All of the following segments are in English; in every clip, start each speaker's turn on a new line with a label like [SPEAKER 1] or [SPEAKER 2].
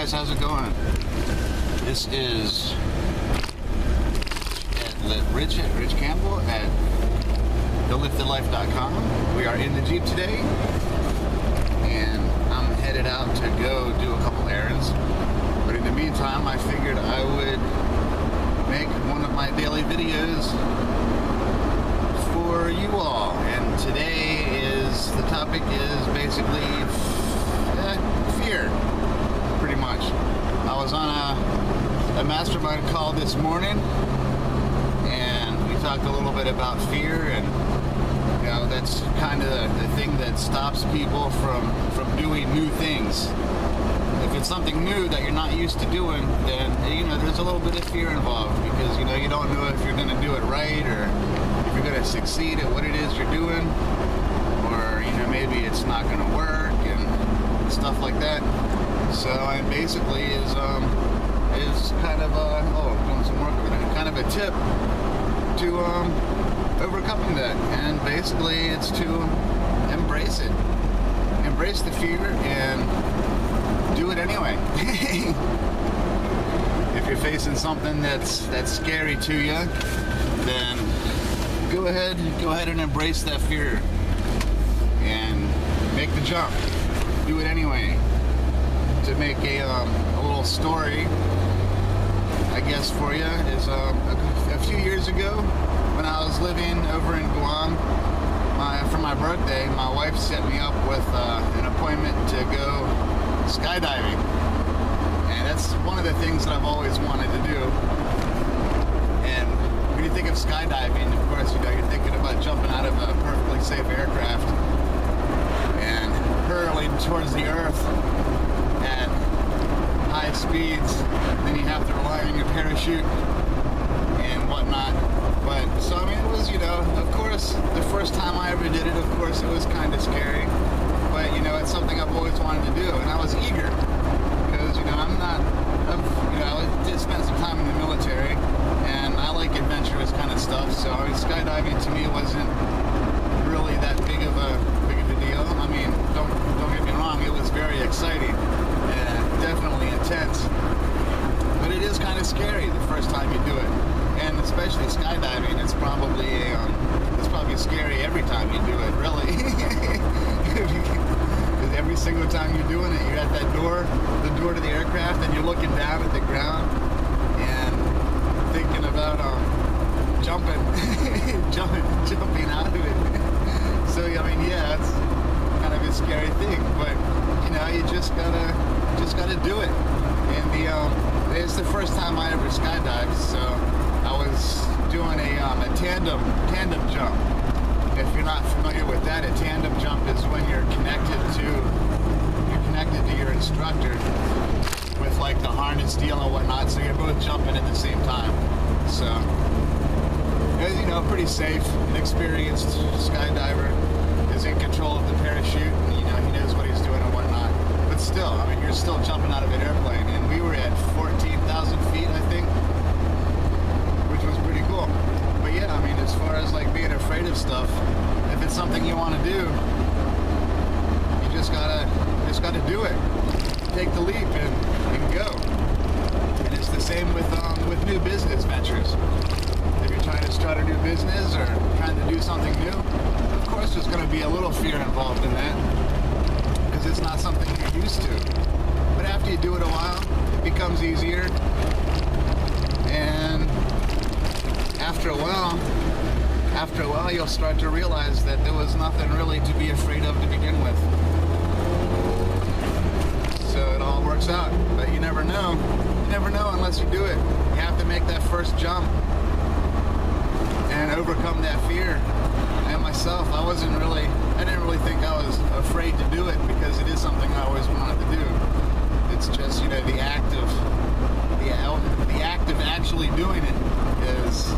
[SPEAKER 1] guys, how's it going? This is Rich Campbell at theliftedlife.com. We are in the Jeep today, and I'm headed out to go do a couple errands. But in the meantime, I figured I would make one of my daily videos for you all. And today the topic is basically fear, pretty much. I was on a mastermind call this morning, and we talked a little bit about fear, and that's kind of the thing that stops people from doing new things. If it's something new that you're not used to doing, then there's a little bit of fear involved, because you don't know if you're going to do it right, or if you're going to succeed at what it is you're doing, or maybe it's not going to work and stuff like that. So it basically is kind of doing some work with it, kind of a tip to overcoming that. And basically it's to embrace it, embrace the fear, and do it anyway. If you're facing something that's scary to you, then go ahead and embrace that fear and make the jump. Do it anyway. To make a little story, I guess, for you, is a few years ago when I was living over in Guam, for my birthday, my wife set me up with an appointment to go skydiving. And that's one of the things that I've always wanted to do. And when you think of skydiving, of course, you're thinking about jumping out of a perfectly safe aircraft and hurling towards the earth at high speeds. Then you have to rely on your parachute and whatnot. But so it was, of course, the first time I ever did it, of course, it was kind of scary. But it's something I've always wanted to do, and I was eager because I did spend some time in the military, and I like adventurous kind of stuff. So skydiving to me wasn't really that big of a deal. I mean, don't get me wrong, it was very exciting and definitely intense. But it is kind of scary the first time you do it. And especially skydiving, it's probably scary every time you do it, really. Because every single time you're doing it, you're at that door, the door to the aircraft, and you're looking down at the ground and thinking about jumping out of it. So it's kind of a scary thing, but you just gotta do it. And it's the first time I ever skydived, so I was doing a tandem jump. If you're not familiar with that, a tandem jump is when you're connected to your instructor with like the harness deal and whatnot, so you're both jumping at the same time. So it's pretty safe. An experienced skydiver is in control of the parachute, and he knows what he's doing and whatnot. But still, you're still jumping out of an airplane, and we were at 14,000 feet, I think, which was pretty cool. But yeah, as far as like being afraid of stuff, if it's something you want to do, you just gotta do it. Take the leap and go. And it's the same with new business ventures. If you're trying to start a new business or trying to do something new, of course there's going to be a little fear involved in that, because it's not something you're used to. But after you do it a while, it becomes easier. And after a while, you'll start to realize that there was nothing really to be afraid of to begin with. So it all works out. But you never know. You never know unless you do it. You have to make that first jump and overcome that fear. And myself, I didn't really think I was afraid to do it, because it is something I always wanted to do. It's just, the act of actually doing it is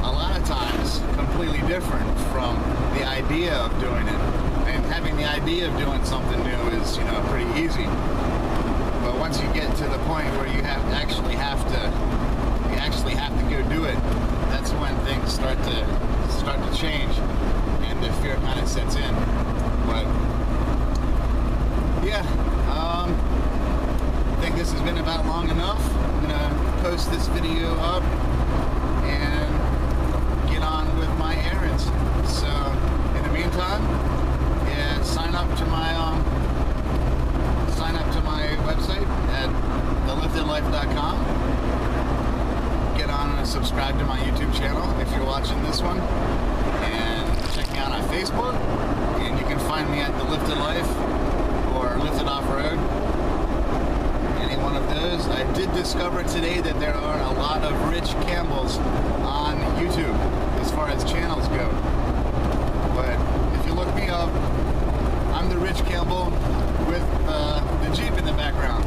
[SPEAKER 1] a lot of times completely different from the idea of doing it. And having the idea of doing something new is, pretty easy. But once you get to the point where you actually have to go do it, that's when things start to change, and the fear kind of sets in. But yeah, I think this has been about long enough. I'm gonna post this video up and get on with my errands. So in the meantime, yeah, sign up to my website at theliftedlife.com. Get on and subscribe to my YouTube channel if you're watching this one, and check me out on Facebook. And you can find me at The Lifted Life or Lifted Off-Road. Any one of those. I did discover today that there are a lot of Rich Campbells on YouTube as far as channels go. But if you look me up, I'm the Rich Campbell with the Jeep in the background.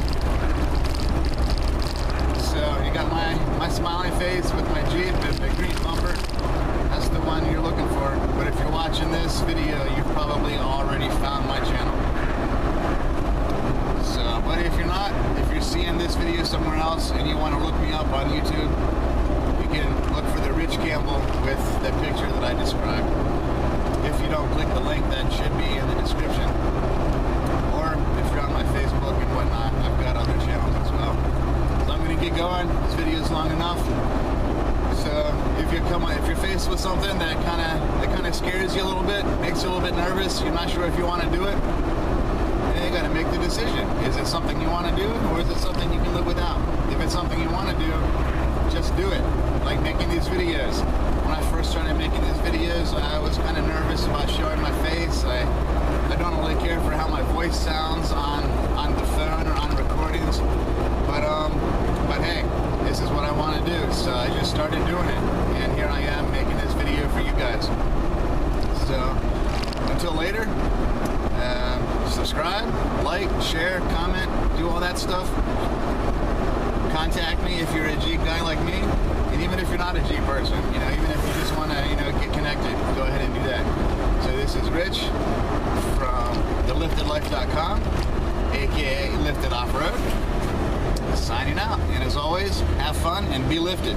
[SPEAKER 1] So you got my smiling face with my Jeep and the green bumper. That's the one you're looking for. But if you're watching this video, you've probably already found my channel. So, but if you're not, if you're seeing this video somewhere else and you want to look me up on YouTube, you can look for the Rich Campbell with the picture that I described. If you don't click the link, that should be in the description. Or if you're on my Facebook and whatnot, I've got other channels as well. So I'm going to get going. This video is long enough. So if you're faced with something that kind of scares you a little bit, makes you a little bit nervous, you're not sure if you want to do it, then you got to make the decision. Is it something you want to do, or is it something you can live without? If it's something you want to do, just do it. Like making these videos. When I first started making these videos, I was kind of nervous about showing my face. I don't really care for how my voice sounds on the phone or on recordings, but hey, this is what I want to do, so I just started doing it, and here I am making this video for you guys. So until later, subscribe, like, share, comment, do all that stuff. Contact me if you're a Jeep guy like me, and even if you're not a Jeep person, even if you just want to, get connected, go ahead and do that. So this is Rich from theliftedlife.com, aka Lifted Off-Road, signing out. And as always, have fun and be lifted.